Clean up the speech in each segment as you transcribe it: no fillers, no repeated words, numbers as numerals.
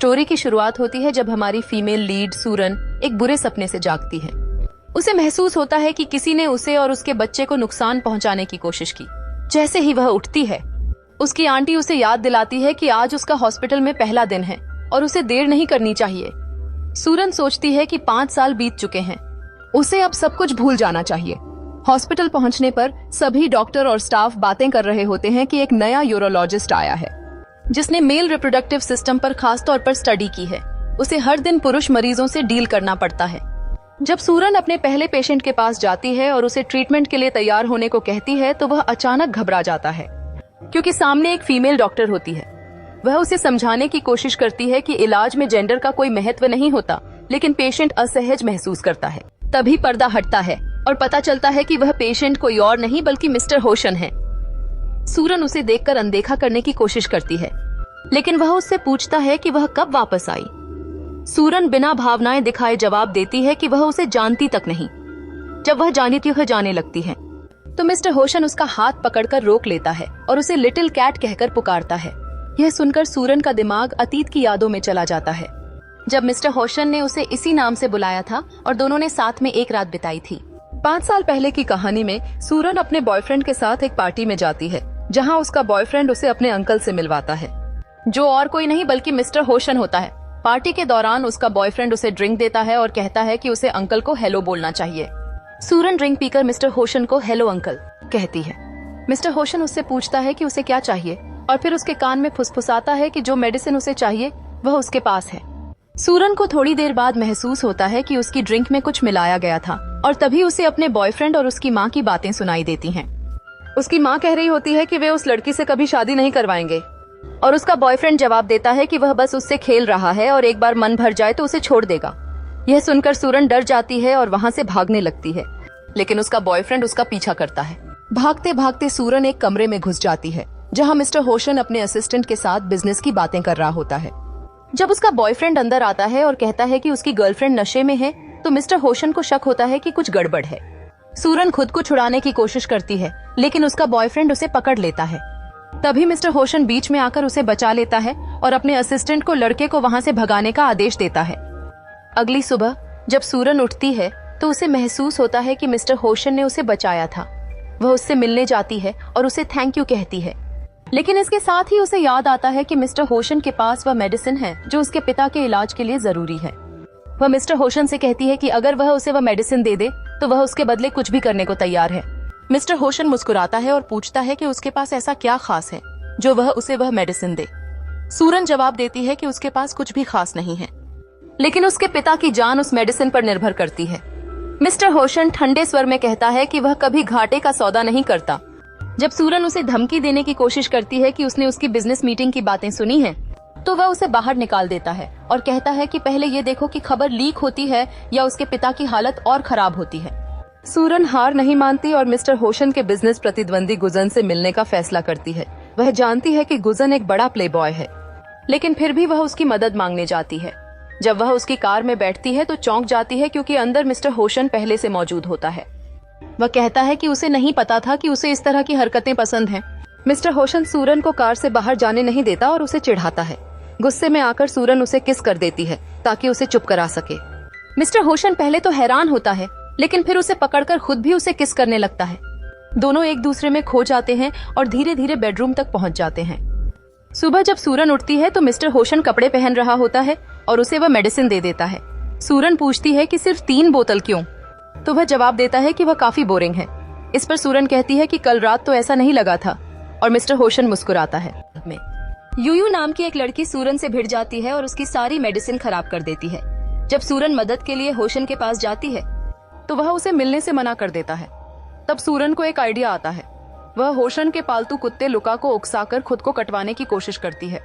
Story की शुरुआत होती है जब हमारी फीमेल लीड सूरन एक बुरे सपने से जागती है। उसे महसूस होता है कि किसी ने उसे और उसके बच्चे को नुकसान पहुंचाने की कोशिश की। जैसे ही वह उठती है, उसकी आंटी उसे याद दिलाती है कि आज उसका हॉस्पिटल में पहला दिन है और उसे देर नहीं करनी चाहिए। सूरन सोचती है कि 5 साल बीत चुके हैं, उसे अब सब कुछ भूल जाना चाहिए। हॉस्पिटल पहुंचने पर सभी डॉक्टर और स्टाफ बातें कर रहे होते हैं कि एक नया यूरोलॉजिस्ट आया है जिसने मेल रिप्रोडक्टिव सिस्टम पर खास तौर पर स्टडी की है। उसे हर दिन पुरुष मरीजों से डील करना पड़ता है। जब सूरन अपने पहले पेशेंट के पास जाती है और उसे ट्रीटमेंट के लिए तैयार होने को कहती है तो वह अचानक घबरा जाता है क्योंकि सामने एक फीमेल डॉक्टर होती है। वह उसे समझाने की कोशिश करती है कि इलाज में जेंडर का कोई महत्व नहीं होता, लेकिन पेशेंट असहज महसूस करता है। तभी पर्दा हटता है और पता चलता है कि वह पेशेंट कोई और नहीं बल्कि मिस्टर होशन है। सूरन उसे देखकर अनदेखा करने की कोशिश करती है, लेकिन वह उससे पूछता है कि वह कब वापस आई। सूरन बिना भावनाएं दिखाए जवाब देती है कि वह उसे जानती तक नहीं। जब वह जाने लगती है तो मिस्टर होशन उसका हाथ पकड़कर रोक लेता है और उसे लिटिल कैट कहकर पुकारता है। यह सुनकर सूरन का दिमाग अतीत की यादों में चला जाता है, जब मिस्टर होशन ने उसे इसी नाम से बुलाया था और दोनों ने साथ में एक रात बिताई थी। 5 साल पहले की कहानी में सूरन अपने बॉयफ्रेंड के साथ एक पार्टी में जाती है, जहां उसका बॉयफ्रेंड उसे अपने अंकल से मिलवाता है, जो और कोई नहीं बल्कि मिस्टर होशन होता है। पार्टी के दौरान उसका बॉयफ्रेंड उसे ड्रिंक देता है और कहता है कि उसे अंकल को हेलो बोलना चाहिए। सूरन ड्रिंक पीकर मिस्टर होशन को हेलो अंकल कहती है। मिस्टर होशन उससे पूछता है कि उसे क्या चाहिए और फिर उसके कान में फुसफुसाता है कि जो मेडिसिन उसे चाहिए वह उसके पास है। सूरन को थोड़ी देर बाद महसूस होता है कि उसकी ड्रिंक में कुछ मिलाया गया था और तभी उसे अपने बॉयफ्रेंड और उसकी माँ की बातें सुनाई देती हैं। उसकी माँ कह रही होती है कि वे उस लड़की से कभी शादी नहीं करवाएंगे और उसका बॉयफ्रेंड जवाब देता है कि वह बस उससे खेल रहा है और एक बार मन भर जाए तो उसे छोड़ देगा। यह सुनकर सूरन डर जाती है और वहाँ से भागने लगती है, लेकिन उसका बॉयफ्रेंड उसका पीछा करता है। भागते भागते सूरन एक कमरे में घुस जाती है जहाँ मिस्टर होशन अपने असिस्टेंट के साथ बिजनेस की बातें कर रहा होता है। जब उसका बॉयफ्रेंड अंदर आता है और कहता है कि उसकी गर्लफ्रेंड नशे में है तो मिस्टर होशन को शक होता है कि कुछ गड़बड़ है। सूरन खुद को छुड़ाने की कोशिश करती है, लेकिन उसका बॉयफ्रेंड उसे पकड़ लेता है। तभी मिस्टर होशन बीच में आकर उसे बचा लेता है और अपने असिस्टेंट को लड़के को वहाँ से भगाने का आदेश देता है। अगली सुबह जब सूरन उठती है तो उसे महसूस होता है कि मिस्टर होशन ने उसे बचाया था। वह उससे मिलने जाती है और उसे थैंक यू कहती है, लेकिन इसके साथ ही उसे याद आता है कि मिस्टर होशन के पास वह मेडिसिन है जो उसके पिता के इलाज के लिए जरूरी है। वह मिस्टर होशन से कहती है कि अगर वह उसे वह मेडिसिन दे दे तो वह उसके बदले कुछ भी करने को तैयार है। मिस्टर होशन मुस्कुराता है और पूछता है कि उसके पास ऐसा क्या खास है जो वह उसे वह मेडिसिन दे। सूरन जवाब देती है कि उसके पास कुछ भी खास नहीं है, लेकिन उसके पिता की जान उस मेडिसिन पर निर्भर करती है। मिस्टर होशन ठंडे स्वर में कहता है कि वह कभी घाटे का सौदा नहीं करता। जब सूरन उसे धमकी देने की कोशिश करती है कि उसने उसकी बिजनेस मीटिंग की बातें सुनी हैं, तो वह उसे बाहर निकाल देता है और कहता है कि पहले ये देखो कि खबर लीक होती है या उसके पिता की हालत और खराब होती है। सूरन हार नहीं मानती और मिस्टर होशन के बिजनेस प्रतिद्वंदी गुजन से मिलने का फैसला करती है। वह जानती है कि गुजन एक बड़ा प्लेबॉय है, लेकिन फिर भी वह उसकी मदद मांगने जाती है। जब वह उसकी कार में बैठती है तो चौंक जाती है क्योंकि अंदर मिस्टर होशन पहले से मौजूद होता है। वह कहता है कि उसे नहीं पता था कि उसे इस तरह की हरकतें पसंद हैं। मिस्टर होशन सूरन को कार से बाहर जाने नहीं देता और उसे चिढ़ाता है। गुस्से में आकर सूरन उसे किस कर देती है ताकि उसे चुप करा सके। मिस्टर होशन पहले तो हैरान होता है, लेकिन फिर उसे पकड़कर खुद भी उसे किस करने लगता है। दोनों एक दूसरे में खो जाते हैं और धीरे धीरे बेडरूम तक पहुंच जाते हैं। सुबह जब सूरन उठती है तो मिस्टर होशन कपड़े पहन रहा होता है और उसे वह मेडिसिन दे देता है। सूरन पूछती है कि सिर्फ 3 बोतल क्यों, तो वह जवाब देता है कि वह काफी बोरिंग है। इस पर सूरन कहती है कि कल रात तो ऐसा नहीं लगा था और मिस्टर होशन मुस्कुराता है। यूयू नाम की एक लड़की सूरन से भिड़ जाती है और उसकी सारी मेडिसिन खराब कर देती है। जब सूरन मदद के लिए होशन के पास जाती है तो वह उसे मिलने से मना कर देता है। तब सूरन को एक आइडिया आता है। वह होशन के पालतू कुत्ते लुका को उकसाकर खुद को कटवाने की कोशिश करती है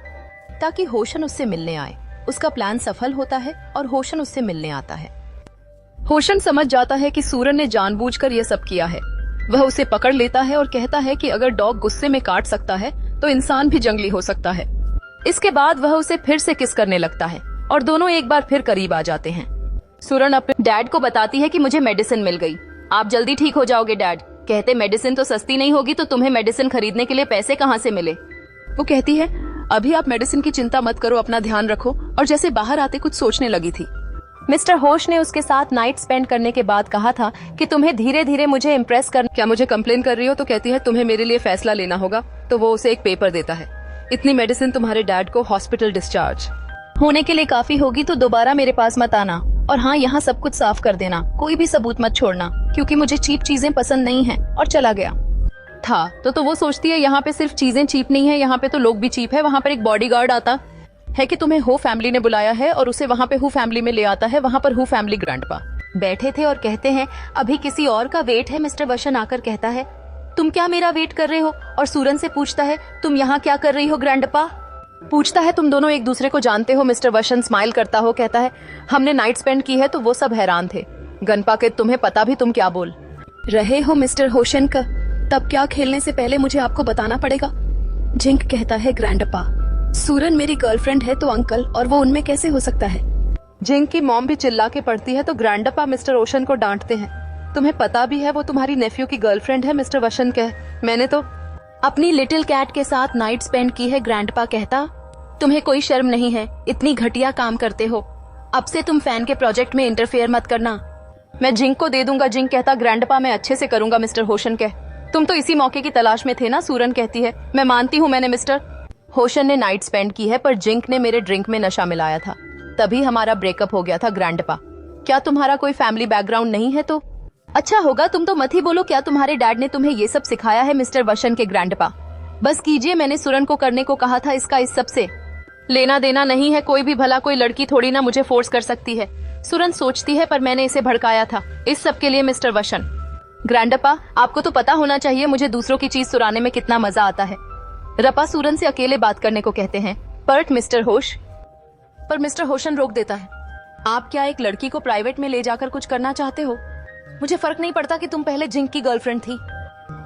ताकि होशन उससे मिलने आए। उसका प्लान सफल होता है और होशन उससे मिलने आता है। होशन समझ जाता है कि सूरन ने जानबूझकर यह सब किया है। वह उसे पकड़ लेता है और कहता है कि अगर डॉग गुस्से में काट सकता है तो इंसान भी जंगली हो सकता है। इसके बाद वह उसे फिर से किस करने लगता है और दोनों एक बार फिर करीब आ जाते हैं। सूरन अपने डैड को बताती है कि मुझे मेडिसिन मिल गई, आप जल्दी ठीक हो जाओगे डैड। कहते मेडिसिन तो सस्ती नहीं होगी तो तुम्हें मेडिसिन खरीदने के लिए पैसे कहाँ से मिले। वो कहती है अभी आप मेडिसिन की चिंता मत करो, अपना ध्यान रखो। और जैसे बाहर आते कुछ सोचने लगी थी। मिस्टर होश ने उसके साथ नाइट स्पेंड करने के बाद कहा था कि तुम्हें धीरे धीरे मुझे इम्प्रेस कर। क्या मुझे कंप्लेन कर रही हो? तो कहती है तुम्हें मेरे लिए फैसला लेना होगा। तो वो उसे एक पेपर देता है। इतनी मेडिसिन तुम्हारे डैड को हॉस्पिटल डिस्चार्ज होने के लिए काफी होगी, तो दोबारा मेरे पास मत आना। और हाँ, यहाँ सब कुछ साफ कर देना, कोई भी सबूत मत छोड़ना, क्योंकि मुझे चीप चीजें पसंद नहीं है। और चला गया था। तो वो सोचती है यहाँ पे सिर्फ चीजें चीप नहीं है, यहाँ पे तो लोग भी चीप है। वहाँ पर एक बॉडीगार्ड आता है कि तुम्हें हो फैमिली ने बुलाया है, और उसे वहाँ पे हु फैमिली में ले आता है। वहाँ पर हु फैमिली ग्रैंडपा बैठे थे और कहते हैं अभी किसी और का वेट है। मिस्टर वशन आकर कहता है तुम क्या मेरा वेट कर रहे हो? और सूरन से पूछता है तुम यहाँ क्या कर रही हो ग्रैंडपा? पूछता है तुम दोनों एक दूसरे को जानते हो? मिस्टर वशन स्माइल करता हो कहता है हमने नाइट स्पेंड की है। तो वो सब हैरान थे। गनपा के तुम्हें पता भी तुम क्या बोल रहे हो मिस्टर होशन का? तब क्या खेलने से पहले मुझे आपको बताना पड़ेगा। जिंक कहता है ग्रैंडपा सूरन मेरी गर्लफ्रेंड है तो अंकल, और वो उनमें कैसे हो सकता है? जिंक की मॉम भी चिल्ला के पड़ती है। तो ग्रैंडपा मिस्टर ओशन को डांटते हैं तुम्हें पता भी है वो तुम्हारी नेफ्यू की गर्लफ्रेंड है? मिस्टर वशन कह मैंने तो अपनी लिटिल कैट के साथ नाइट स्पेंड की है। ग्रैंडपा कहता तुम्हें कोई शर्म नहीं है? इतनी घटिया काम करते हो। अब से तुम फैन के प्रोजेक्ट में इंटरफेयर मत करना। मैं जिंक को दे दूंगा। जिंक कहता ग्रैंडपा मैं अच्छे से करूंगा। मिस्टर होशन कह तुम तो इसी मौके की तलाश में थे ना? सूरन कहती है मैं मानती हूँ मैंने मिस्टर होशन ने नाइट स्पेंड की है, पर जिंक ने मेरे ड्रिंक में नशा मिलाया था, तभी हमारा ब्रेकअप हो गया था। ग्रैंडपा क्या तुम्हारा कोई फैमिली बैकग्राउंड नहीं है? तो अच्छा होगा तुम तो मत ही बोलो। क्या तुम्हारे डैड ने तुम्हें ये सब सिखाया है? मिस्टर वशन के ग्रैंडपा बस कीजिए, मैंने सूरन को करने को कहा था। इसका इस सब से लेना देना नहीं है। कोई भी भला कोई लड़की थोड़ी ना मुझे फोर्स कर सकती है। सूरन सोचती है पर मैंने इसे भड़काया था इस सब के लिए। मिस्टर वशन ग्रैंडपा आपको तो पता होना चाहिए मुझे दूसरों की चीज चुराने में कितना मजा आता है। रपा सूरन से अकेले बात करने को कहते हैं। पर मिस्टर होशन रोक देता है। आप क्या एक लड़की को प्राइवेट में ले जाकर कुछ करना चाहते हो? मुझे फर्क नहीं पड़ता कि तुम पहले जिंक की गर्लफ्रेंड थी,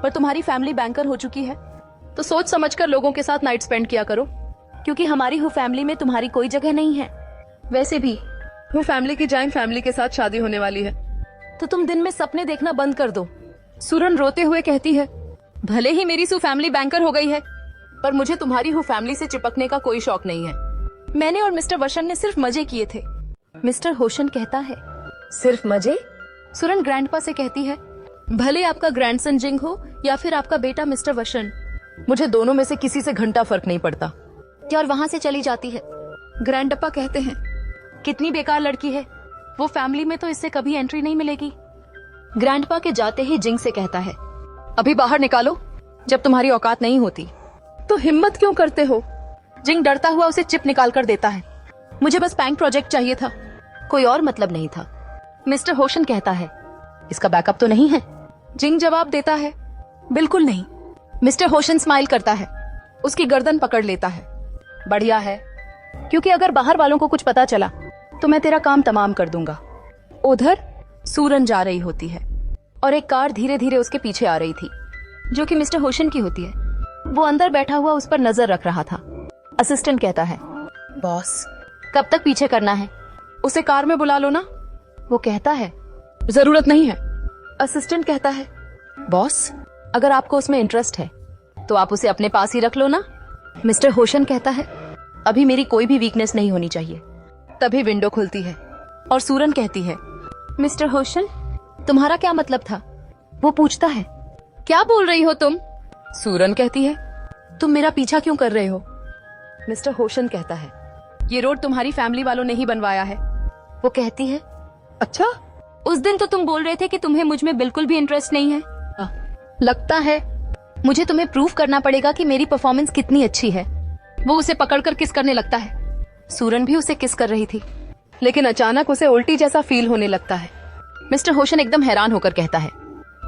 पर तुम्हारी फैमिली बैंकर हो चुकी है, तो सोच समझकर लोगों के साथ नाइट स्पेंड किया करो, क्योंकि हमारी हु फैमिली में तुम्हारी कोई जगह नहीं है। वैसे भी हु फैमिली की जॉइंट फैमिली के साथ शादी होने वाली है, तो तुम दिन में सपने देखना बंद कर दो। सूरन रोते हुए कहती है भले ही मेरी सु फैमिली बैंकर हो गई है, पर मुझे तुम्हारी हु फैमिली से चिपकने का कोई शौक नहीं है। मैंने और मिस्टर वशन ने सिर्फ मजे किए थे। मिस्टर होशन कहता है सिर्फ मजे? सूरन ग्रैंडपा से कहती है भले आपका ग्रैंडसन जिंग हो या फिर आपका बेटा मिस्टर वशन, मुझे दोनों में से किसी से घंटा फर्क नहीं पड़ता। और वहाँ से चली जाती है। ग्रैंडपा कहते हैं कितनी बेकार लड़की है, वो फैमिली में तो इससे कभी एंट्री नहीं मिलेगी। ग्रैंडपा के जाते ही जिंग से कहता है अभी बाहर निकालो, जब तुम्हारी औकात नहीं होती तो हिम्मत क्यों करते हो? जिंग डरता हुआ उसे चिप निकाल कर देता है। मुझे बस बैंक प्रोजेक्ट चाहिए था, कोई और मतलब नहीं था। मिस्टर होशन कहता है इसका बैकअप तो नहीं है? जिंग जवाब देता है बिल्कुल नहीं। मिस्टर होशन स्माइल करता है, उसकी गर्दन पकड़ लेता है। बढ़िया है, क्योंकि अगर बाहर वालों को कुछ पता चला तो मैं तेरा काम तमाम कर दूंगा। उधर सूरन जा रही होती है और एक कार धीरे धीरे उसके पीछे आ रही थी, जो कि मिस्टर होशन की होती है। वो अंदर बैठा हुआ उस पर नजर रख रहा था। असिस्टेंट कहता है बॉस कब तक पीछे करना है? उसे कार में बुला लो ना। वो कहता है जरूरत नहीं है। असिस्टेंट कहता है बॉस अगर आपको उसमें इंटरेस्ट है तो आप उसे अपने पास ही रख लो ना। मिस्टर होशन कहता है अभी मेरी कोई भी वीकनेस नहीं होनी चाहिए। तभी विंडो खुलती है और सूरन कहती है मिस्टर होशन तुम्हारा क्या मतलब था? वो पूछता है क्या बोल रही हो तुम? सूरन कहती है तुम मेरा पीछा क्यों कर रहे हो? मिस्टर होशन कहता है ये रोड तुम्हारी फैमिली वालों ने ही बनवाया है। वो कहती है अच्छा, उस दिन तो तुम बोल रहे थे कि तुम्हें मुझ में बिल्कुल भी इंटरेस्ट नहीं है। लगता है मुझे तुम्हें प्रूव करना पड़ेगा कि मेरी परफॉर्मेंस कितनी अच्छी है। वो उसे पकड़कर किस करने लगता है। सूरन भी उसे किस कर रही थी, लेकिन अचानक उसे उल्टी जैसा फील होने लगता है। मिस्टर होशन एकदम हैरान होकर कहता है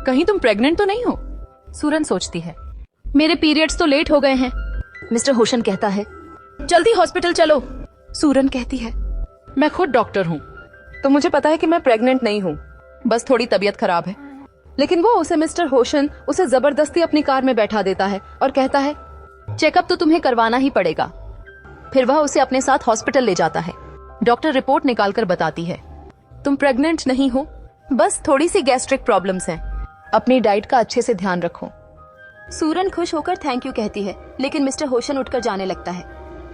कहीं तुम प्रेग्नेंट तो नहीं हो? सूरन सोचती है मेरे पीरियड्स तो लेट हो गए हैं। मिस्टर होशन कहता है जल्दी हॉस्पिटल चलो। सूरन कहती है मैं खुद डॉक्टर हूँ, तो मुझे पता है कि मैं प्रेग्नेंट नहीं हूँ, बस थोड़ी तबीयत खराब है। लेकिन वो उसे मिस्टर होशन उसे जबरदस्ती अपनी कार में बैठा देता है और कहता है चेकअप तो तुम्हें करवाना ही पड़ेगा। फिर वह उसे अपने साथ हॉस्पिटल ले जाता है। डॉक्टर रिपोर्ट निकालकर बताती है तुम प्रेग्नेंट नहीं हो, बस थोड़ी सी गैस्ट्रिक प्रॉब्लम्स हैं। अपनी डाइट का अच्छे से ध्यान रखो। सूरन खुश होकर थैंक यू कहती है, लेकिन मिस्टर होशन उठकर जाने लगता है।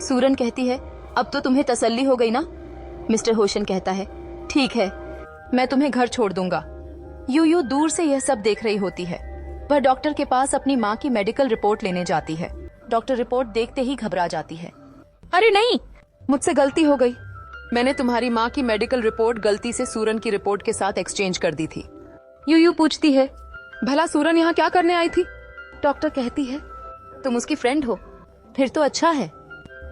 सूरन कहती है, अब तो तुम्हें तसल्ली हो गई ना? मिस्टर होशन कहता है, ठीक है, मैं तुम्हें घर छोड़ दूंगा। यूयू दूर से यह सब देख रही होती है। वह डॉक्टर के पास अपनी माँ की मेडिकल रिपोर्ट लेने जाती है। डॉक्टर रिपोर्ट देखते ही घबरा जाती है। अरे नहीं, मुझसे गलती हो गई। मैंने तुम्हारी माँ की मेडिकल रिपोर्ट गलती से सूरन की रिपोर्ट के साथ एक्सचेंज कर दी थी। यूयू पूछती है, भला सूरन यहाँ क्या करने आई थी? डॉक्टर कहती है, तुम उसकी फ्रेंड हो, फिर तो अच्छा है।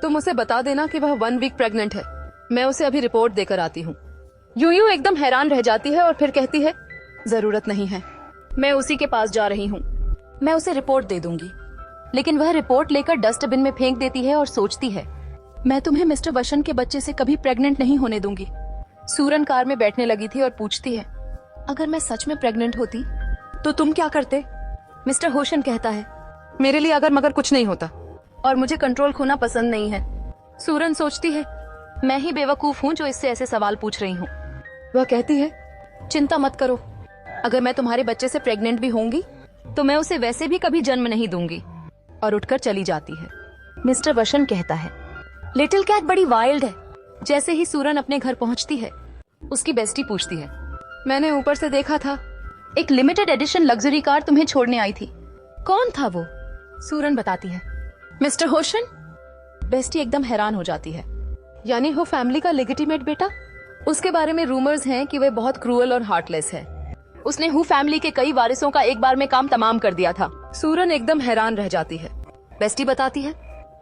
तुम उसे बता देना कि वह 1 वीक प्रेग्नेंट है। मैं उसे अभी रिपोर्ट देकर आती हूँ। यूयू एकदम हैरान रह जाती है और फिर कहती है, जरूरत नहीं है, मैं उसी के पास जा रही हूँ, मैं उसे रिपोर्ट दे दूंगी। लेकिन वह रिपोर्ट लेकर डस्टबिन में फेंक देती है और सोचती है, मैं तुम्हें मिस्टर वशन के बच्चे से कभी प्रेग्नेंट नहीं होने दूंगी। सूरन कार में बैठने लगी थी और पूछती है, अगर मैं सच में प्रेग्नेंट होती तो तुम क्या करते? मिस्टर होशन कहता है, मेरे लिए अगर मगर कुछ नहीं होता और मुझे कंट्रोल खोना पसंद नहीं है। सूरन सोचती है, मैं ही बेवकूफ हूँ जो इससे ऐसे सवाल पूछ रही हूँ। वह कहती है, चिंता मत करो, अगर मैं तुम्हारे बच्चे से प्रेग्नेंट भी होंगी तो मैं उसे वैसे भी कभी जन्म नहीं दूंगी। और उठकर चली जाती है। मिस्टर वशन कहता है, लिटिल कैट बड़ी वाइल्ड है। जैसे ही सूरन अपने घर पहुंचती है, उसकी बेस्टी पूछती है, मैंने ऊपर से देखा था, एक लिमिटेड एडिशन लग्जरी कार तुम्हें छोड़ने आई थी। कौन था वो? सूरन बताती है, मिस्टर होशन। बेस्टी एकदम हैरान हो जाती है, यानी हो फैमिली का लेजिटिमेट बेटा? उसके बारे में रूमर्स हैं कि वह बहुत क्रूअल और हार्टलेस है। उसने हु फैमिली के कई वारिसों का एक बार में काम तमाम कर दिया था। सूरन एकदम हैरान रह जाती है। बेस्टी बताती है,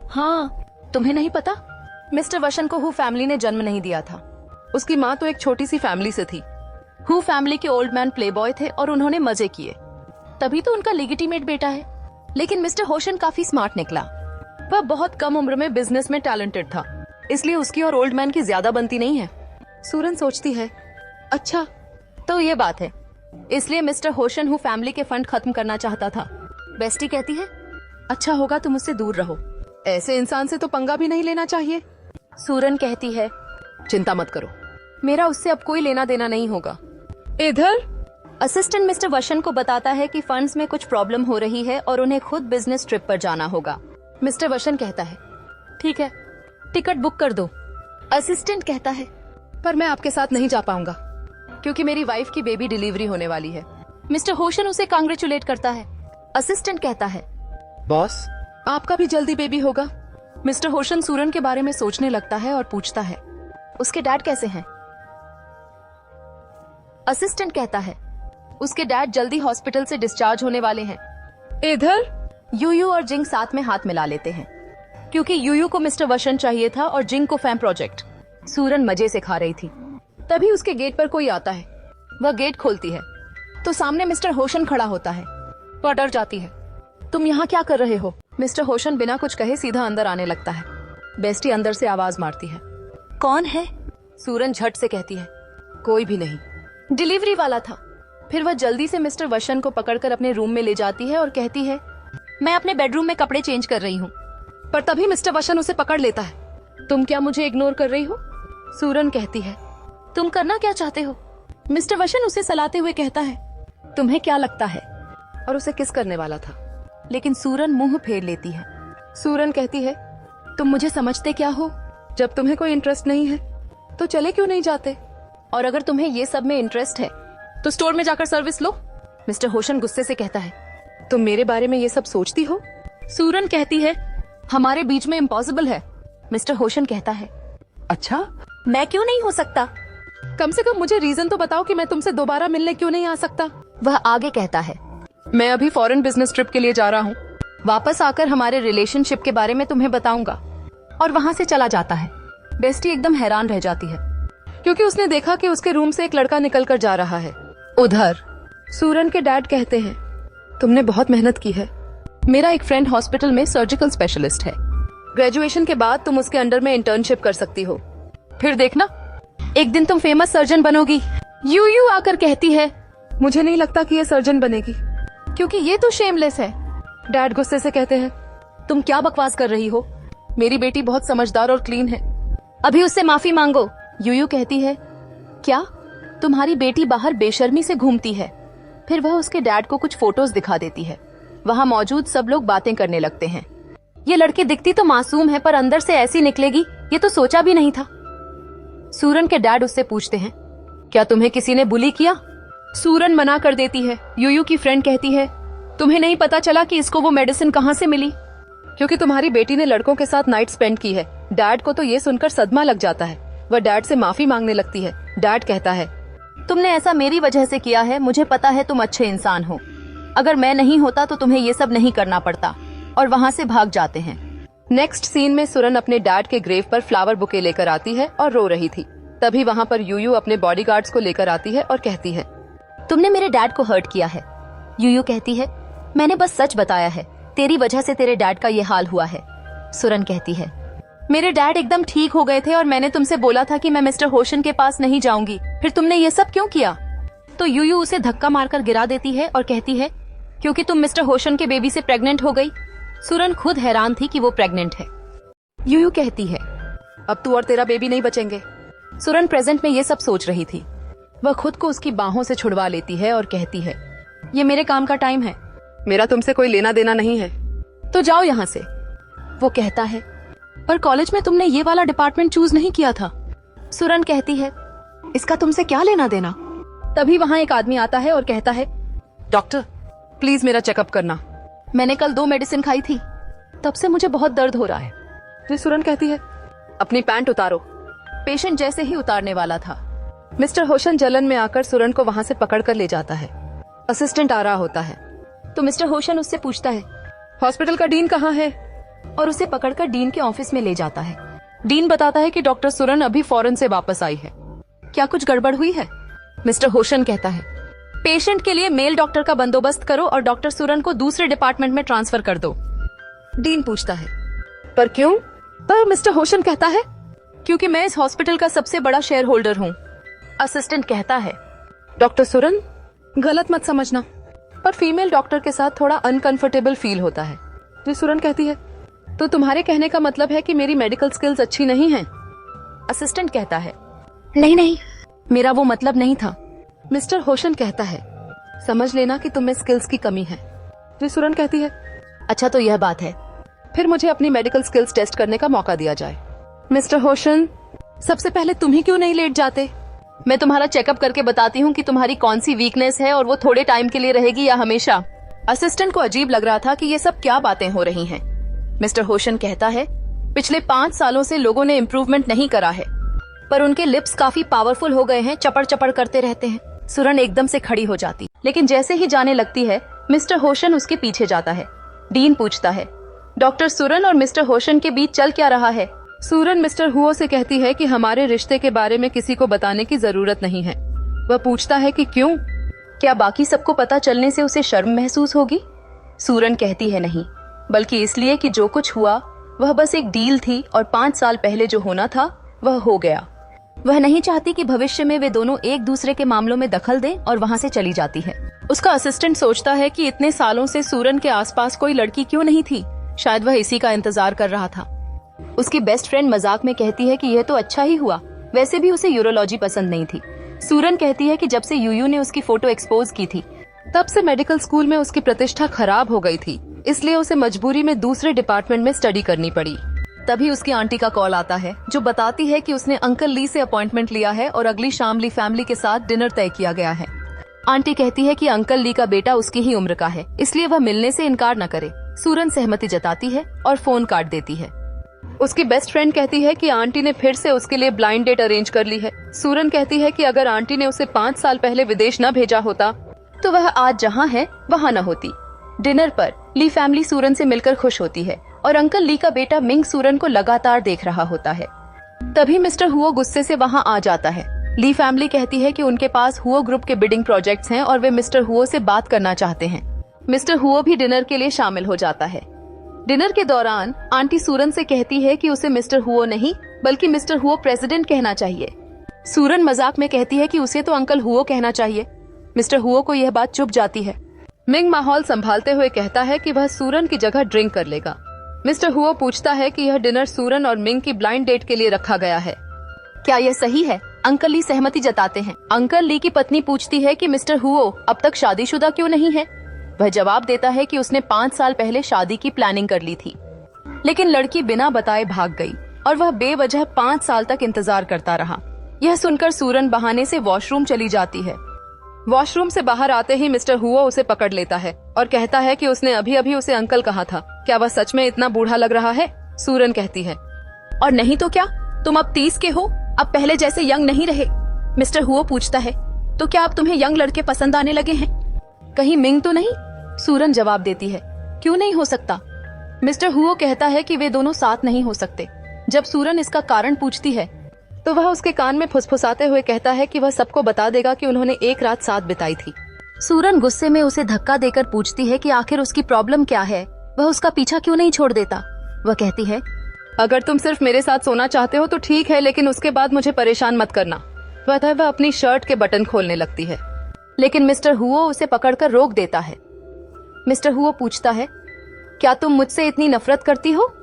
हाँ, तुम्हें नहीं पता, मिस्टर वशन को हु फैमिली ने जन्म नहीं दिया था। उसकी माँ तो एक छोटी सी फैमिली से थी। हु फैमिली के ओल्ड मैन प्लेबॉय थे और उन्होंने मजे किए, तभी तो उनका लेजिटिमेट बेटा है। लेकिन मिस्टर होशन काफी स्मार्ट निकला। वह बहुत कम उम्र में बिजनेस में टैलेंटेड था, इसलिए उसकी और ओल्ड मैन की ज्यादा बनती नहीं है। सूरन सोचती है, अच्छा तो ये बात है, इसलिए मिस्टर होशन हु फैमिली के फंड खत्म करना चाहता था। बेस्टी कहती है, अच्छा होगा तुम उससे दूर रहो, ऐसे इंसान से तो पंगा भी नहीं लेना चाहिए। सूरन कहती है, चिंता मत करो, मेरा उससे अब कोई लेना देना नहीं होगा। इधर असिस्टेंट मिस्टर वशन को बताता है कि फंड्स में कुछ प्रॉब्लम हो रही है और उन्हें खुद बिजनेस ट्रिप पर जाना होगा। मिस्टर वशन कहता है, ठीक है, टिकट बुक कर दो। असिस्टेंट कहता है, पर मैं आपके साथ नहीं जा पाऊंगा क्योंकि मेरी वाइफ की बेबी डिलीवरी होने वाली है। मिस्टर होशन उसे कांग्रेचुलेट करता है। असिस्टेंट कहता है, बॉस, आपका भी जल्दी बेबी होगा। मिस्टर होशन सूरन के बारे में सोचने लगता है और पूछता है, उसके डैड कैसे हैं? असिस्टेंट कहता है, उसके डैड जल्दी हॉस्पिटल से डिस्चार्ज होने वाले हैं। इधर यूयू और जिंग साथ में हाथ मिला लेते हैं क्योंकि यूयू को मिस्टर वशन चाहिए था और जिंग को फैम प्रोजेक्ट। सूरन मजे से खा रही थी, तभी उसके गेट पर कोई आता है। वह गेट खोलती है तो सामने मिस्टर होशन खड़ा होता है। वह डर जाती है, तुम यहाँ क्या कर रहे हो? मिस्टर होशन बिना कुछ कहे सीधा अंदर आने लगता है। बेस्टी अंदर से आवाज मारती है, कौन है? सूरन झट से कहती है, कोई भी नहीं, डिलीवरी वाला था। फिर वह जल्दी से मिस्टर वशन को पकड़कर अपने रूम में ले जाती है और कहती है, मैं अपने बेडरूम में कपड़े चेंज कर रही हूँ। पर तभी मिस्टर वशन उसे पकड़ लेता है। तुम क्या मुझे इग्नोर कर रही हो? सूरन कहती है, तुम करना क्या चाहते हो? मिस्टर वशन उसे सलाते हुए कहता है, तुम्हें क्या लगता है? और उसे किस करने वाला था, लेकिन सूरन मुंह फेर लेती है। सूरन कहती है, तुम मुझे समझते क्या हो? जब तुम्हें कोई इंटरेस्ट नहीं है तो चले क्यों नहीं जाते? और अगर तुम्हें ये सब में इंटरेस्ट है तो स्टोर में जाकर सर्विस लो। मिस्टर होशन गुस्से से कहता है, तुम मेरे बारे में ये सब सोचती हो? सूरन कहती है, हमारे बीच में इम्पॉसिबल है। मिस्टर होशन कहता है, अच्छा, मैं क्यों नहीं हो सकता? कम से कम मुझे रीजन तो बताओ कि मैं तुमसे दोबारा मिलने क्यों नहीं आ सकता। वह आगे कहता है, मैं अभी फॉरेन बिजनेस ट्रिप के लिए जा रहा हूँ, वापस आकर हमारे रिलेशनशिप के बारे में तुम्हें बताऊंगा। और वहाँ से चला जाता है। बेस्टी एकदम हैरान रह जाती है क्योंकि उसने देखा कि उसके रूम से एक लड़का निकल कर जा रहा है। उधर सूरन के डैड कहते हैं, तुमने बहुत मेहनत की है। मेरा एक फ्रेंड हॉस्पिटल में सर्जिकल स्पेशलिस्ट है। ग्रेजुएशन के बाद तुम उसके अंडर में इंटर्नशिप कर सकती हो, फिर देखना एक दिन तुम फेमस सर्जन बनोगी। यूयू आकर कहती है, मुझे नहीं लगता कि ये सर्जन बनेगी क्योंकि ये तो शेमलेस है। डैड गुस्से से कहते हैं, तुम क्या बकवास कर रही हो? मेरी बेटी बहुत समझदार और क्लीन है, अभी उससे माफी मांगो। यूयू कहती है, क्या तुम्हारी बेटी बाहर बेशर्मी से घूमती है? फिर वह उसके डैड को कुछ फोटोज दिखा देती है। वहाँ मौजूद सब लोग बातें करने लगते हैं। ये लड़की दिखती तो मासूम है पर अंदर से ऐसी निकलेगी ये तो सोचा भी नहीं था। सूरन के डैड उससे पूछते हैं, क्या तुम्हें किसी ने बुली किया? सूरन मना कर देती है। यूयू की फ्रेंड कहती है, तुम्हें नहीं पता चला कि इसको वो मेडिसिन कहाँ से मिली? क्योंकि तुम्हारी बेटी ने लड़कों के साथ नाइट स्पेंड की है। डैड को तो ये सुनकर सदमा लग जाता है। वह डैड से माफी मांगने लगती है। डैड कहता है, तुमने ऐसा मेरी वजह से किया है, मुझे पता है तुम अच्छे इंसान हो। अगर मैं नहीं होता तो तुम्हें ये सब नहीं करना पड़ता। और वहाँ से भाग जाते हैं। नेक्स्ट सीन में सुरन अपने डैड के ग्रेव पर फ्लावर बुके लेकर आती है और रो रही थी। तभी वहाँ पर यूयू अपने बॉडीगार्ड्स को लेकर आती है और कहती है, तुमने मेरे डैड को हर्ट किया है। यूयू कहती है, मैंने बस सच बताया है, तेरी वजह से तेरे डैड का ये हाल हुआ है। सुरन कहती है, मेरे डैड एकदम ठीक हो गए थे और मैंने तुमसे बोला था कि मैं मिस्टर होशन के पास नहीं जाऊंगी, फिर तुमने ये सब क्यों किया? तो यूयू उसे धक्का मारकर गिरा देती है और कहती है, क्योंकि तुम मिस्टर होशन के बेबी से प्रेग्नेंट हो गई। सुरन खुद हैरान थी कि वो प्रेग्नेंट है। यूयू कहती है, अब तू और तेरा बेबी नहीं बचेंगे। सुरन प्रेजेंट में ये सब सोच रही थी। वह खुद को उसकी बाहों से छुड़वा लेती है और कहती है, ये मेरे काम का टाइम है, मेरा तुमसे कोई लेना देना नहीं है, तो जाओ यहाँ से। वो कहता है, पर कॉलेज में तुमने ये वाला डिपार्टमेंट चूज नहीं किया था। सुरन कहती है, इसका तुमसे क्या लेना देना? तभी वहाँ एक आदमी आता है और कहता है, डॉक्टर प्लीज मेरा चेकअप करना, मैंने कल 2 मेडिसिन खाई थी, तब से मुझे बहुत दर्द हो रहा है। फिर सुरन कहती है, अपनी पैंट उतारो। पेशेंट जैसे ही उतारने वाला था, मिस्टर होशन जलन में आकर सुरन को वहाँ से पकड़ कर ले जाता है। असिस्टेंट आ रहा होता है तो मिस्टर होशन उससे पूछता है, हॉस्पिटल का डीन कहाँ है? और उसे पकड़कर डीन के ऑफिस में ले जाता है। डीन बताता है कि डॉक्टर सुरन अभी फॉरेन से वापस आई है। क्या कुछ गड़बड़ हुई है? मिस्टर होशन कहता है, पेशेंट के लिए मेल डॉक्टर का बंदोबस्त करो और डॉक्टर सुरन को दूसरे डिपार्टमेंट में ट्रांसफर कर दो। डीन पूछता है, पर क्यों? पर मिस्टर होशन कहता है, क्योंकि मैं इस हॉस्पिटल का सबसे बड़ा शेयर होल्डर हूँ। असिस्टेंट कहता है, डॉक्टर सुरन गलत मत समझना, पर फीमेल डॉक्टर के साथ थोड़ा अनकंफर्टेबल फील होता है। जी सुरन कहती है, तो तुम्हारे कहने का मतलब है कि मेरी मेडिकल स्किल्स अच्छी नहीं हैं? असिस्टेंट कहता है, नहीं, मेरा वो मतलब नहीं था। मिस्टर होशन कहता है, समझ लेना कि तुम्हें स्किल्स की कमी है। जी सुरन कहती है, अच्छा तो यह बात है, फिर मुझे अपनी मेडिकल स्किल्स टेस्ट करने का मौका दिया जाए। मिस्टर होशन, सबसे पहले तुम ही क्यों नहीं लेट जाते? मैं तुम्हारा चेकअप करके बताती हूँ कि तुम्हारी कौन सी वीकनेस है और वो थोड़े टाइम के लिए रहेगी या हमेशा। असिस्टेंट को अजीब लग रहा था कि ये सब क्या बातें हो रही हैं। मिस्टर होशन कहता है, पिछले 5 सालों से लोगों ने इम्प्रूवमेंट नहीं करा है, पर उनके लिप्स काफी पावरफुल हो गए हैं, चपड़ चपड़ करते रहते हैं। सुरन एकदम से खड़ी हो जाती, लेकिन जैसे ही जाने लगती है मिस्टर होशन उसके पीछे जाता है। डीन पूछता है, डॉक्टर सुरन और मिस्टर होशन के बीच चल क्या रहा है? सुरन मिस्टर हुओ से कहती है कि हमारे रिश्ते के बारे में किसी को बताने की जरूरत नहीं है। वह पूछता है कि क्यों? क्या बाकी सबको पता चलने से उसे शर्म महसूस होगी? सुरन कहती है, नहीं, बल्कि इसलिए कि जो कुछ हुआ वह बस एक डील थी और 5 साल पहले जो होना था वह हो गया। वह नहीं चाहती कि भविष्य में वे दोनों एक दूसरे के मामलों में दखल दें और वहाँ से चली जाती है। उसका असिस्टेंट सोचता है कि इतने सालों से सुरन के आसपास कोई लड़की क्यों नहीं थी, शायद वह इसी का इंतजार कर रहा था। उसकी बेस्ट फ्रेंड मजाक में कहती है कि यह तो अच्छा ही हुआ, वैसे भी उसे यूरोलॉजी पसंद नहीं थी। सुरन कहती है कि जब से यूयू ने उसकी फोटो एक्सपोज की थी तब से मेडिकल स्कूल में उसकी प्रतिष्ठा खराब हो गई थी, इसलिए उसे मजबूरी में दूसरे डिपार्टमेंट में स्टडी करनी पड़ी। तभी उसकी आंटी का कॉल आता है जो बताती है कि उसने अंकल ली से अपॉइंटमेंट लिया है और अगली शाम ली फैमिली के साथ डिनर तय किया गया है। आंटी कहती है कि अंकल ली का बेटा उसकी ही उम्र का है, इसलिए वह मिलने से इनकार न करे। सुरन सहमति जताती है और फोन काट देती है। उसकी बेस्ट फ्रेंड कहती है कि आंटी ने फिर से उसके लिए ब्लाइंड डेट अरेंज कर ली है। सुरन कहती है कि अगर आंटी ने उसे 5 साल पहले विदेश न भेजा होता तो वह आज जहाँ है वहाँ न होती। डिनर पर ली फैमिली सुरन से मिलकर खुश होती है और अंकल ली का बेटा मिंग सुरन को लगातार देख रहा होता है। तभी मिस्टर हुओ गुस्से से वहाँ आ जाता है। ली फैमिली कहती है कि उनके पास हुओ ग्रुप के बिडिंग प्रोजेक्ट्स हैं और वे मिस्टर हुओ से बात करना चाहते हैं। मिस्टर हुओ भी डिनर के लिए शामिल हो जाता है। डिनर के दौरान आंटी सुरन से कहती है कि उसे मिस्टर हुओ नहीं बल्कि मिस्टर हुओ प्रेसिडेंट कहना चाहिए। सुरन मजाक में कहती है कि उसे तो अंकल हुओ कहना चाहिए। मिस्टर हुओ को यह बात चुभ जाती है। मिंग माहौल संभालते हुए कहता है कि वह सुरन की जगह ड्रिंक कर लेगा। मिस्टर हुओ पूछता है कि यह डिनर सुरन और मिंग की ब्लाइंड डेट के लिए रखा गया है, क्या यह सही है? अंकल ली सहमति जताते हैं। अंकल ली की पत्नी पूछती है कि मिस्टर हुओ अब तक शादीशुदा क्यों नहीं है? वह जवाब देता है कि उसने 5 साल पहले शादी की प्लानिंग कर ली थी। लेकिन लड़की बिना बताए भाग गई और वह बेवजह 5 साल तक इंतजार करता रहा। यह सुनकर सूरन बहाने से वॉशरूम चली जाती है। वॉशरूम से बाहर आते ही मिस्टर हुओ उसे पकड़ लेता है और कहता है कि उसने अभी अभी उसे अंकल कहा था। क्या वह सच में इतना बूढ़ा लग रहा है? सूरन कहती है, और नहीं तो क्या, तुम अब 30 के हो, अब पहले जैसे यंग नहीं रहे। मिस्टर हुओ पूछता है, तो क्या अब तुम्हें यंग लड़के पसंद आने लगे हैं? कहीं मिंग तो नहीं? सूरन जवाब देती है, क्यों नहीं हो सकता? मिस्टर हुओ कहता है कि वे दोनों साथ नहीं हो सकते। जब सूरन इसका कारण पूछती है तो वह उसके कान में फुसफुसाते हुए कहता है कि वह सबको बता देगा कि उन्होंने एक रात साथ बिताई थी। सूरन गुस्से में उसे धक्का देकर पूछती है कि आखिर उसकी प्रॉब्लम क्या है, वह उसका पीछा क्यों नहीं छोड़ देता। वह कहती है, अगर तुम सिर्फ मेरे साथ सोना चाहते हो तो ठीक है, लेकिन उसके बाद मुझे परेशान मत करना। वह अपनी शर्ट के बटन खोलने लगती है, लेकिन मिस्टर हुओ उसे पकड़कर रोक देता है। मिस्टर हुओ पूछता है, क्या तुम मुझसे इतनी नफरत करती हो?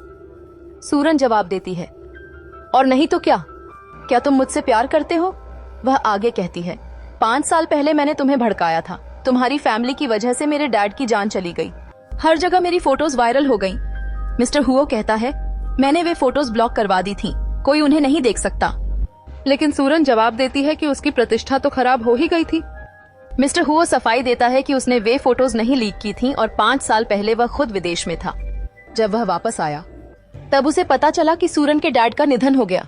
सूरन जवाब देती है, और नहीं तो क्या तुम मुझसे प्यार करते हो? वह आगे कहती है, 5 साल पहले मैंने तुम्हें भड़काया था। तुम्हारी फैमिली की वजह से मेरे डैड की जान चली गई। हर जगह मेरी फोटोज वायरल हो गईं। मिस्टर हुओ कहता है, मैंने वे फोटोज ब्लॉक करवा दी थी, कोई उन्हें नहीं देख सकता। लेकिन सूरन जवाब देती है कि उसकी प्रतिष्ठा तो खराब हो ही गई थी। मिस्टर हुओ सफाई देता है कि उसने वे फोटोज नहीं लीक की थी और 5 साल पहले वह खुद विदेश में था। जब वह वापस आया तब उसे पता चला कि सूरन के डैड का निधन हो गया।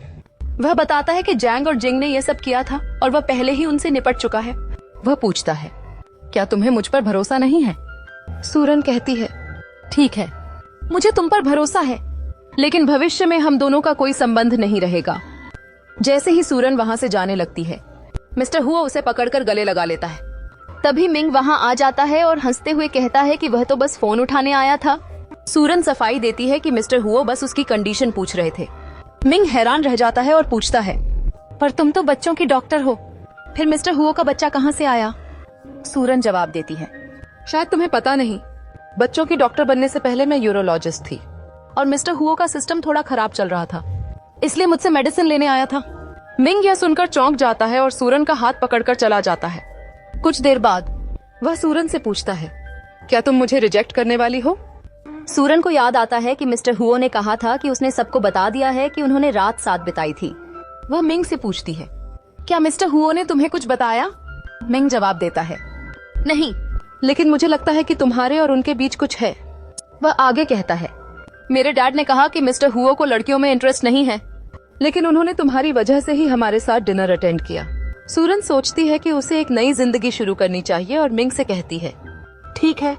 वह बताता है कि जैंग और जिंग ने यह सब किया था और वह पहले ही उनसे निपट चुका है। वह पूछता है, क्या तुम्हें मुझ पर भरोसा नहीं है? सूरन कहती है, ठीक है, मुझे तुम पर भरोसा है, लेकिन भविष्य में हम दोनों का कोई संबंध नहीं रहेगा। जैसे ही सूरन वहाँ से जाने लगती है, मिस्टर हुओ उसे पकड़कर गले लगा लेता है। तभी मिंग वहाँ आ जाता है और हंसते हुए कहता है कि वह तो बस फोन उठाने आया था। सूरन सफाई देती है कि मिस्टर हुओ बस उसकी कंडीशन पूछ रहे थे। मिंग हैरान रह जाता है और पूछता है, पर तुम तो बच्चों की डॉक्टर हो, फिर मिस्टर हुओ का बच्चा कहाँ से आया? सूरन जवाब देती है, शायद तुम्हें पता नहीं, बच्चों की डॉक्टर बनने से पहले मैं यूरोलॉजिस्ट थी और मिस्टर हुओ का सिस्टम थोड़ा खराब चल रहा था, इसलिए मुझसे मेडिसिन लेने आया था। मिंग यह सुनकर चौंक जाता है और सूरन का हाथ पकड़कर चला जाता है। कुछ देर बाद वह सूरन से पूछता है, क्या तुम मुझे रिजेक्ट करने वाली हो? सूरन को याद आता है कि मिस्टर हुओ ने कहा था कि उसने सबको बता दिया है कि उन्होंने रात साथ बिताई थी। वह मिंग से पूछती है, क्या मिस्टर हुओ ने तुम्हें कुछ बताया? मिंग जवाब देता है, नहीं, लेकिन मुझे लगता है कि तुम्हारे और उनके बीच कुछ है। वह आगे कहता है, मेरे डैड ने कहा कि मिस्टर हुओ को लड़कियों में इंटरेस्ट नहीं है, लेकिन उन्होंने तुम्हारी वजह से ही हमारे साथ डिनर अटेंड किया। सूरन सोचती है कि उसे एक नई जिंदगी शुरू करनी चाहिए और मिंग से कहती है, ठीक है,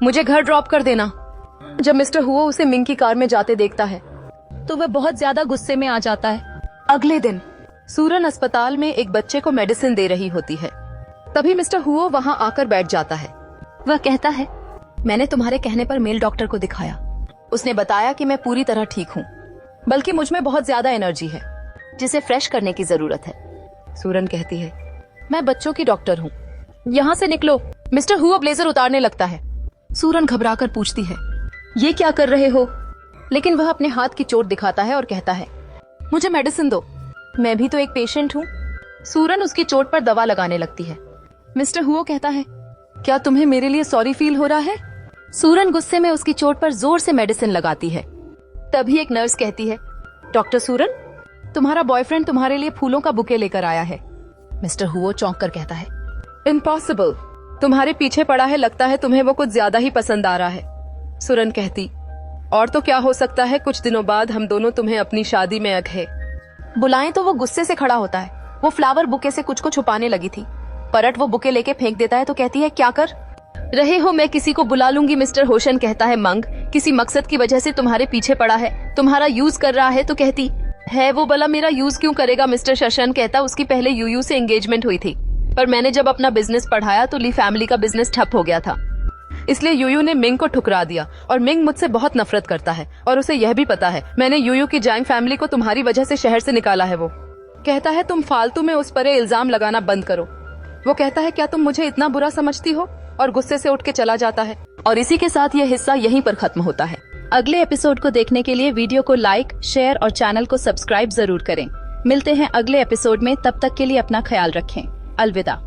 मुझे घर ड्रॉप कर देना। जब मिस्टर हुओ उसे मिंग की कार में जाते देखता है तो वह बहुत ज्यादा गुस्से में आ जाता है। अगले दिन सूरन अस्पताल में एक बच्चे को मेडिसिन दे रही होती है। तभी मिस्टर हुओ वहां आकर बैठ जाता है। वह कहता है, मैंने तुम्हारे कहने पर मेल डॉक्टर को दिखाया, उसने बताया कि मैं पूरी तरह ठीक हूँ, बल्कि मुझ में बहुत ज्यादा एनर्जी है जिसे फ्रेश करने की जरूरत है। सूरन कहती है, मैं बच्चों की डॉक्टर हूँ, यहाँ से निकलो। मिस्टर हुओ ब्लेजर उतारने लगता है। सूरन घबराकर पूछती है, ये क्या कर रहे हो? लेकिन वह अपने हाथ की चोट दिखाता है और कहता है, मुझे मेडिसिन दो, मैं भी तो एक पेशेंट हूँ। सूरन उसकी चोट पर दवा लगाने लगती है। मिस्टर हुओ कहता है, क्या तुम्हें मेरे लिए सॉरी फील हो रहा है? सूरन गुस्से में उसकी चोट पर जोर से मेडिसिन लगाती है। तभी एक नर्स कहती है, डॉक्टर सूरन, तुम्हारा बॉयफ्रेंड तुम्हारे लिए फूलों का बुके लेकर आया है। मिस्टर हुओ चौंक कर कहता है, इम्पॉसिबल, तुम्हारे पीछे पड़ा है, लगता है तुम्हें वो कुछ ज्यादा ही पसंद आ रहा है। सूरन कहती, और तो क्या हो सकता है, कुछ दिनों बाद हम दोनों तुम्हें अपनी शादी में अगले बुलाएं। तो वो गुस्से से खड़ा होता है। वो फ्लावर बुके से कुछ को छुपाने लगी थी। परट वो बुके लेके फेंक देता है तो कहती है, क्या कर रहे हो? मैं किसी को बुला लूंगी। मिस्टर होशन कहता है, मंग किसी मकसद की वजह से तुम्हारे पीछे पड़ा है, तुम्हारा यूज कर रहा है। तो कहती है, वो भला मेरा यूज क्यों करेगा? मिस्टर शशन कहता, उसकी पहले यूयू से एंगेजमेंट हुई थी, पर मैंने जब अपना बिजनेस बढ़ाया तो ली फैमिली का बिजनेस ठप हो गया था, इसलिए यूयू ने मिंग को ठुकरा दिया। और मिंग मुझसे बहुत नफरत करता है और उसे यह भी पता है मैंने यूयू की जैंग फैमिली को तुम्हारी वजह से शहर से निकाला है। वो कहता है, तुम फालतू में उस पर इल्जाम लगाना बंद करो। वो कहता है, क्या तुम मुझे इतना बुरा समझती हो? और गुस्से से उठ के चला जाता है। और इसी के साथ यह हिस्सा यहीं पर खत्म होता है। अगले एपिसोड को देखने के लिए वीडियो को लाइक, शेयर और चैनल को सब्सक्राइब जरूर करें। मिलते हैं अगले एपिसोड में, तब तक के लिए अपना ख्याल रखें। अलविदा।